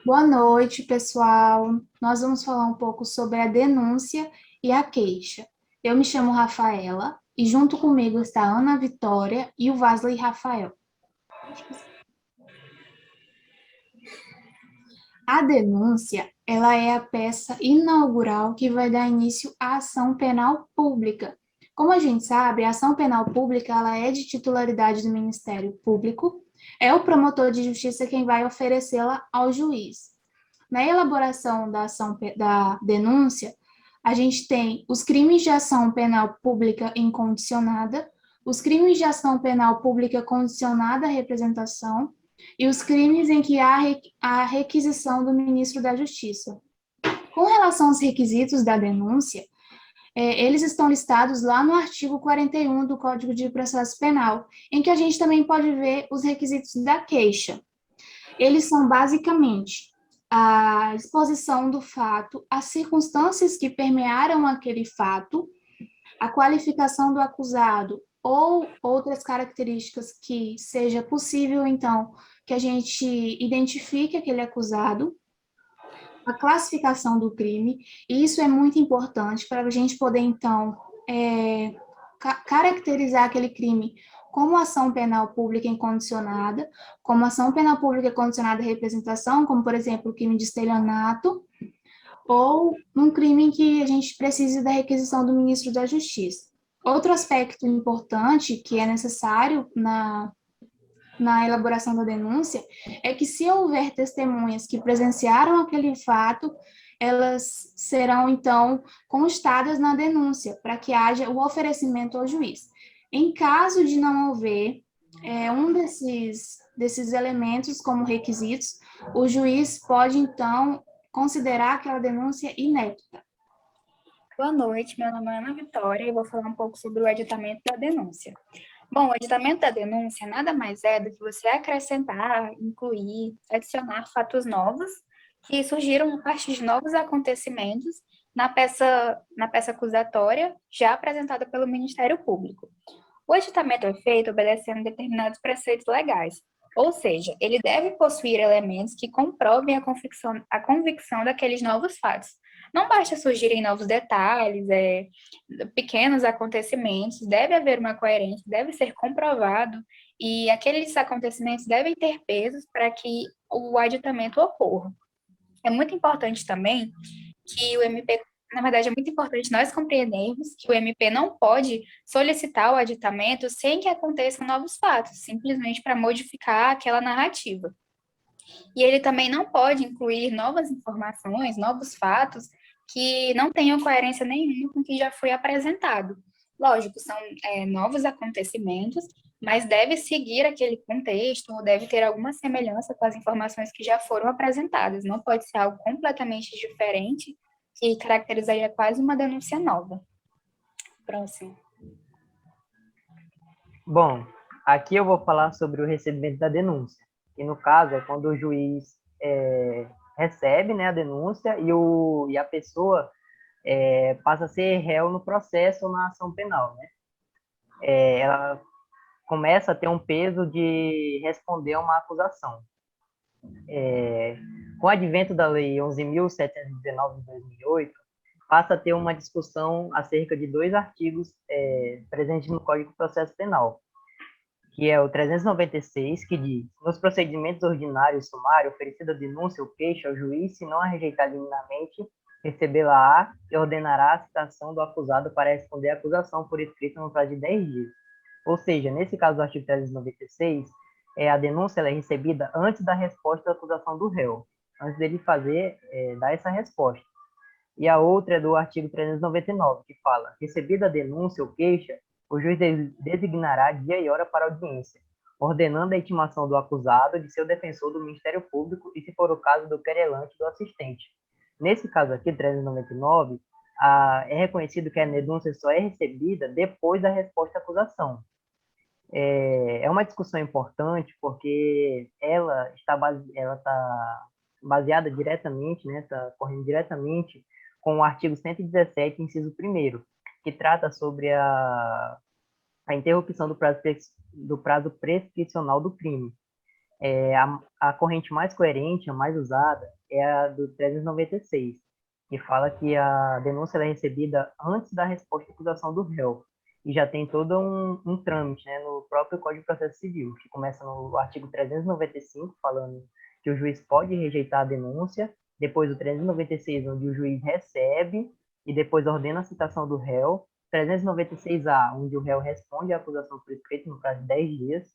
Boa noite, pessoal. Nós vamos falar um pouco sobre a denúncia e a queixa. Eu me chamo Rafaela e junto comigo está a Ana Vitória e o Vasley Rafael. A denúncia, ela é a peça inaugural que vai dar início à ação penal pública. Como a gente sabe, a ação penal pública, ela é de titularidade do Ministério Público, é o promotor de justiça quem vai oferecê-la ao juiz. Na elaboração da ação da denúncia, a gente tem os crimes de ação penal pública incondicionada, os crimes de ação penal pública condicionada à representação e os crimes em que há a requisição do ministro da Justiça. Com relação aos requisitos da denúncia, eles estão listados lá no artigo 41 do Código de Processo Penal, em que a gente também pode ver os requisitos da queixa. Eles são basicamente a exposição do fato, as circunstâncias que permearam aquele fato, a qualificação do acusado ou outras características que seja possível, então, que a gente identifique aquele acusado, a classificação do crime, e isso é muito importante para a gente poder, então, caracterizar aquele crime como ação penal pública incondicionada, como ação penal pública condicionada à representação, como, por exemplo, o crime de estelionato, ou um crime em que a gente precise da requisição do ministro da Justiça. Outro aspecto importante que é necessário na elaboração da denúncia é que, se houver testemunhas que presenciaram aquele fato, elas serão, então, constadas na denúncia, para que haja o oferecimento ao juiz. Em caso de não haver um desses elementos como requisitos, o juiz pode, então, considerar aquela denúncia inépita. Boa noite, meu nome é Ana Vitória e vou falar um pouco sobre o editamento da denúncia. Bom, o editamento da denúncia nada mais é do que você acrescentar, incluir, adicionar fatos novos que surgiram a partir de novos acontecimentos na peça acusatória já apresentada pelo Ministério Público. O editamento é feito obedecendo determinados preceitos legais, ou seja, ele deve possuir elementos que comprovem a convicção daqueles novos fatos. Não basta surgirem novos detalhes, pequenos acontecimentos, deve haver uma coerência, deve ser comprovado, e aqueles acontecimentos devem ter pesos para que o aditamento ocorra. É muito importante também que o MP, na verdade, é muito importante nós compreendermos que o MP não pode solicitar o aditamento sem que aconteçam novos fatos, simplesmente para modificar aquela narrativa. E ele também não pode incluir novas informações, novos fatos que não tenham coerência nenhuma com o que já foi apresentado. Lógico, são novos acontecimentos, mas deve seguir aquele contexto, ou deve ter alguma semelhança com as informações que já foram apresentadas. Não pode ser algo completamente diferente, que caracterizaria quase uma denúncia nova. Próximo. Bom, aqui eu vou falar sobre o recebimento da denúncia, que no caso é quando o juiz recebe, né, a denúncia e a pessoa passa a ser réu no processo ou na ação penal, né? Ela começa a ter um peso de responder a uma acusação. Com o advento da Lei 11.719 de 2008, passa a ter uma discussão acerca de dois artigos presentes no Código de Processo Penal, que é o 396, que diz: nos procedimentos ordinários sumário, oferecida a denúncia ou queixa ao juiz, se não a rejeitar liminarmente, recebê-la-á e ordenará a citação do acusado para responder à acusação por escrito no prazo de 10 dias. Ou seja, nesse caso do artigo 396, a denúncia ela é recebida antes da resposta da acusação do réu, antes dele dar essa resposta. E a outra é do artigo 399, que fala: recebida a denúncia ou queixa, o juiz designará dia e hora para audiência, ordenando a intimação do acusado, de seu defensor, do Ministério Público e, se for o caso, do querelante, do assistente. Nesse caso aqui, 399, é reconhecido que a denúncia só é recebida depois da resposta à acusação. É uma discussão importante porque ela está baseada diretamente, né, está correndo diretamente com o artigo 117, inciso 1º, que trata sobre a interrupção do prazo prescricional do crime. A corrente mais coerente, a mais usada, é a do 396, que fala que a denúncia ela é recebida antes da resposta à acusação do réu. E já tem todo um trâmite, né, no próprio Código de Processo Civil, que começa no artigo 395, falando que o juiz pode rejeitar a denúncia, depois o 396, onde o juiz recebe e depois ordena a citação do réu, 396A, onde o réu responde à acusação por escrito no prazo de 10 dias,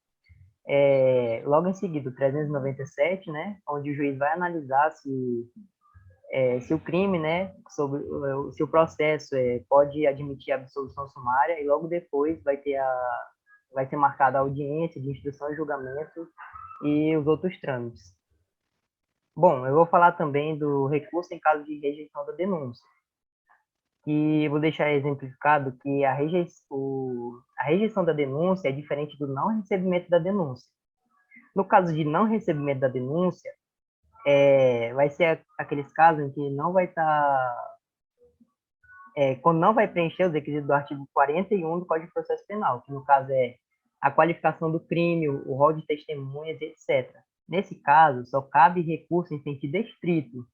logo em seguida, o 397, né, onde o juiz vai analisar se o crime, né, se o processo pode admitir a absolução sumária, e logo depois vai ser marcada a audiência de instrução e julgamento e os outros trâmites. Bom, eu vou falar também do recurso em caso de rejeição da denúncia, que vou deixar exemplificado que a rejeição da denúncia é diferente do não recebimento da denúncia. No caso de não recebimento da denúncia, vai ser aqueles casos em que não vai estar, quando não vai preencher os requisitos do artigo 41 do Código de Processo Penal, que no caso é a qualificação do crime, o rol de testemunhas, etc. Nesse caso, só cabe recurso em sentido estrito,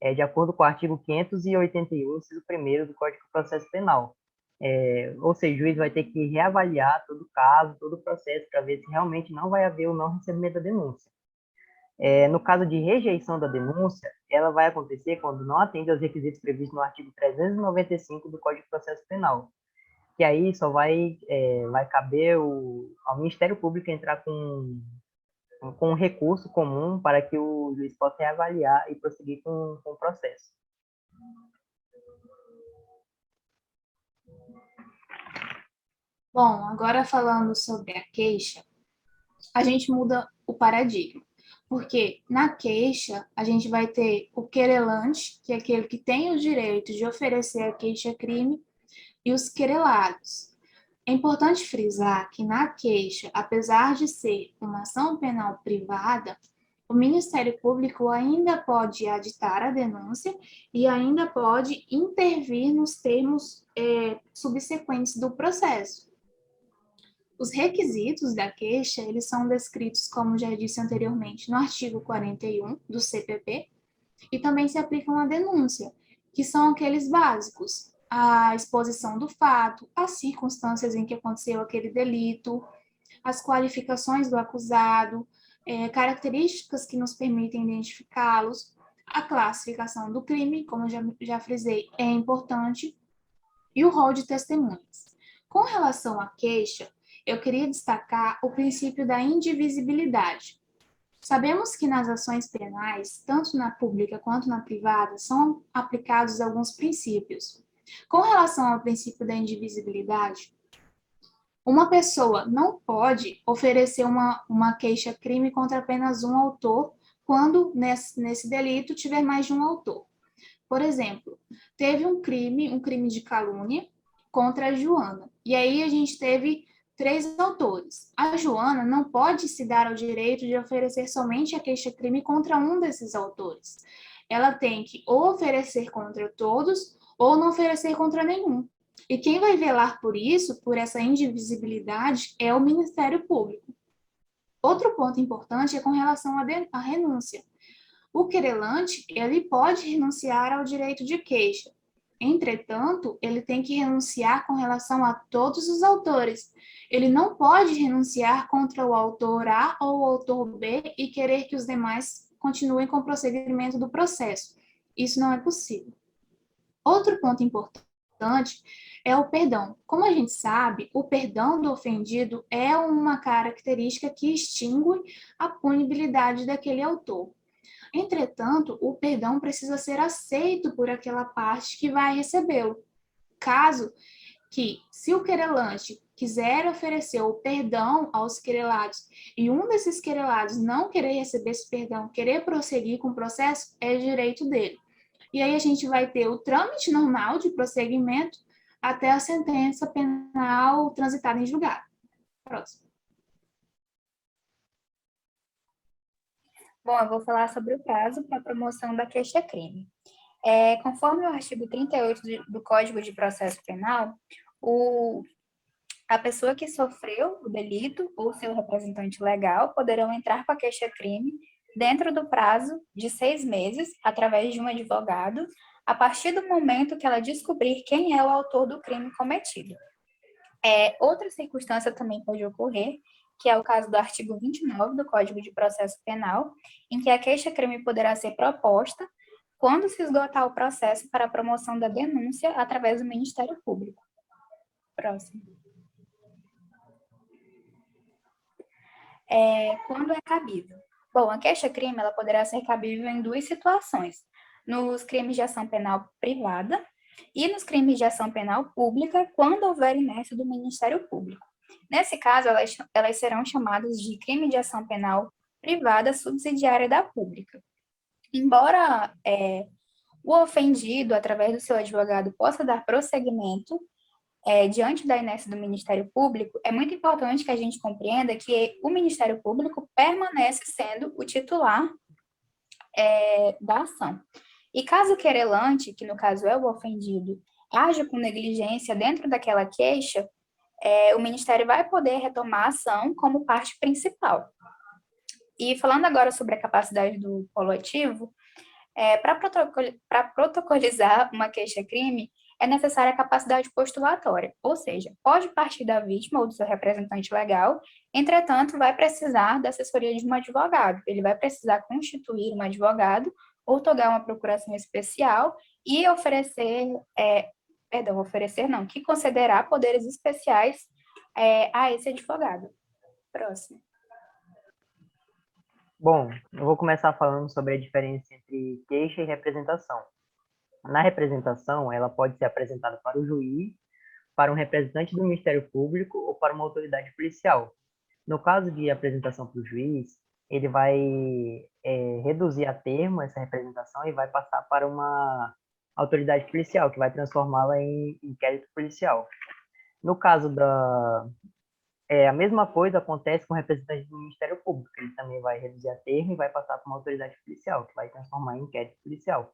de acordo com o artigo 581, inciso 1º do Código de Processo Penal. Ou seja, o juiz vai ter que reavaliar todo o caso, todo o processo, para ver se realmente não vai haver o não recebimento da denúncia. No caso de rejeição da denúncia, ela vai acontecer quando não atende aos requisitos previstos no artigo 395 do Código de Processo Penal, que aí só vai caber ao Ministério Público entrar com um recurso comum para que o juiz possa reavaliar e prosseguir com o processo. Bom, agora falando sobre a queixa, a gente muda o paradigma. Porque na queixa, a gente vai ter o querelante, que é aquele que tem o direito de oferecer a queixa-crime, e os querelados. É importante frisar que na queixa, apesar de ser uma ação penal privada, o Ministério Público ainda pode aditar a denúncia e ainda pode intervir nos termos subsequentes do processo. Os requisitos da queixa, eles são descritos, como já disse anteriormente, no artigo 41 do CPP, e também se aplicam à denúncia, que são aqueles básicos: a exposição do fato, as circunstâncias em que aconteceu aquele delito, as qualificações do acusado, características que nos permitem identificá-los, a classificação do crime, como eu já frisei, é importante, e o rol de testemunhas. Com relação à queixa, eu queria destacar o princípio da indivisibilidade. Sabemos que nas ações penais, tanto na pública quanto na privada, são aplicados alguns princípios. Com relação ao princípio da indivisibilidade, uma pessoa não pode oferecer uma queixa-crime contra apenas um autor quando nesse delito tiver mais de um autor. Por exemplo, teve um crime de calúnia contra a Joana. E aí a gente teve 3 autores. A Joana não pode se dar ao direito de oferecer somente a queixa-crime contra um desses autores. Ela tem que ou oferecer contra todos ou não oferecer contra nenhum. E quem vai velar por isso, por essa indivisibilidade, é o Ministério Público. Outro ponto importante é com relação à renúncia. O querelante, ele pode renunciar ao direito de queixa. Entretanto, ele tem que renunciar com relação a todos os autores. Ele não pode renunciar contra o autor A ou o autor B e querer que os demais continuem com o prosseguimento do processo. Isso não é possível. Outro ponto importante é o perdão. Como a gente sabe, o perdão do ofendido é uma característica que extingue a punibilidade daquele autor. Entretanto, o perdão precisa ser aceito por aquela parte que vai recebê-lo. Caso que, se o querelante quiser oferecer o perdão aos querelados e um desses querelados não querer receber esse perdão, querer prosseguir com o processo, é direito dele. E aí a gente vai ter o trâmite normal de prosseguimento até a sentença penal transitada em julgado. Próximo. Bom, eu vou falar sobre o prazo para a promoção da queixa-crime. Conforme o artigo 38 do Código de Processo Penal, A pessoa que sofreu o delito ou seu representante legal poderão entrar com a queixa-crime dentro do prazo de 6 meses, através de um advogado, a partir do momento que ela descobrir quem é o autor do crime cometido. Outra circunstância também pode ocorrer, que é o caso do artigo 29 do Código de Processo Penal, em que a queixa-crime poderá ser proposta quando se esgotar o processo para a promoção da denúncia através do Ministério Público. Próximo. Quando é cabível? Bom, a queixa-crime ela poderá ser cabível em duas situações: nos crimes de ação penal privada e nos crimes de ação penal pública, quando houver inércia do Ministério Público. Nesse caso, elas serão chamadas de crime de ação penal privada subsidiária da pública. Embora o ofendido, através do seu advogado, possa dar prosseguimento diante da inércia do Ministério Público, é muito importante que a gente compreenda que o Ministério Público permanece sendo o titular da ação. E caso o querelante, que no caso é o ofendido, haja com negligência dentro daquela queixa, o Ministério vai poder retomar a ação como parte principal. E falando agora sobre a capacidade do polo ativo, para protocolizar uma queixa-crime, é necessária a capacidade postulatória, ou seja, pode partir da vítima ou do seu representante legal, entretanto, vai precisar da assessoria de um advogado. Ele vai precisar constituir um advogado, outorgar uma procuração especial e que concederá poderes especiais a esse advogado. Próximo. Bom, eu vou começar falando sobre a diferença entre queixa e representação. Na representação, ela pode ser apresentada para o juiz, para um representante do Ministério Público ou para uma autoridade policial. No caso de apresentação para o juiz, ele vai reduzir a termo essa representação e vai passar para uma autoridade policial, que vai transformá-la em inquérito policial. No caso a mesma coisa acontece com o representante do Ministério Público. Ele também vai reduzir a termo e vai passar para uma autoridade policial, que vai transformar em inquérito policial.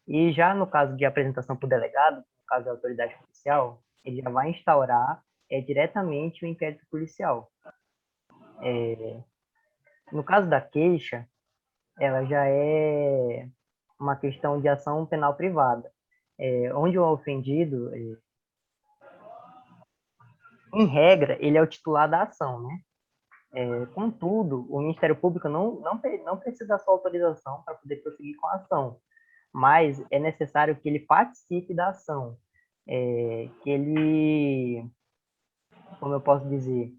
E já no caso de apresentação para o delegado, no caso da autoridade policial, ele já vai instaurar diretamente o inquérito policial. No caso da queixa, ela já é uma questão de ação penal privada, onde o ofendido, em regra, ele é o titular da ação, né? Contudo, o Ministério Público não precisa da sua autorização para poder prosseguir com a ação, mas é necessário que ele participe da ação, que ele, como eu posso dizer,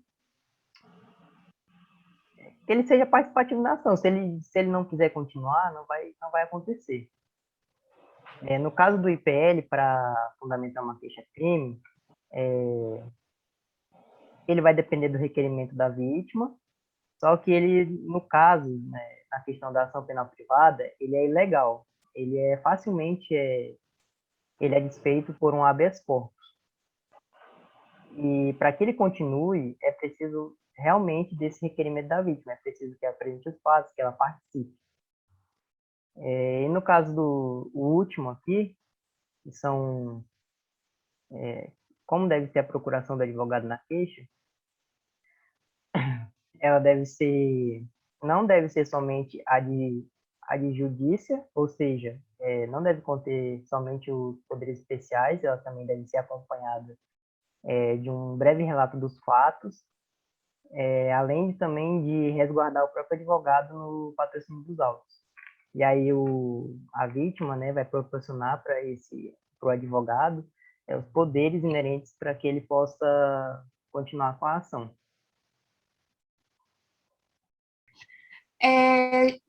que ele seja participativo da ação. Se ele não quiser continuar, não vai acontecer. No caso do IPL, para fundamentar uma queixa-crime, ele vai depender do requerimento da vítima, só que ele, no caso, né, na questão da ação penal privada, ele é ilegal. Ele é facilmente ele é desfeito por um habeas corpus. E para que ele continue, é preciso realmente desse requerimento da vítima, é preciso que ela apresente os fatos, que ela participe. E no caso do último aqui, que são como deve ser a procuração do advogado na queixa, ela não deve ser somente a de judícia, ou seja, não deve conter somente os poderes especiais, ela também deve ser acompanhada de um breve relato dos fatos, além também de resguardar o próprio advogado no patrocínio dos autos. E aí a vítima, né, vai proporcionar para o advogado os poderes inerentes para que ele possa continuar com a ação.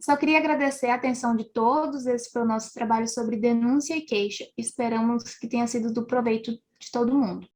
Só queria agradecer a atenção de todos. Esse foi o nosso trabalho sobre denúncia e queixa. Esperamos que tenha sido do proveito de todo mundo.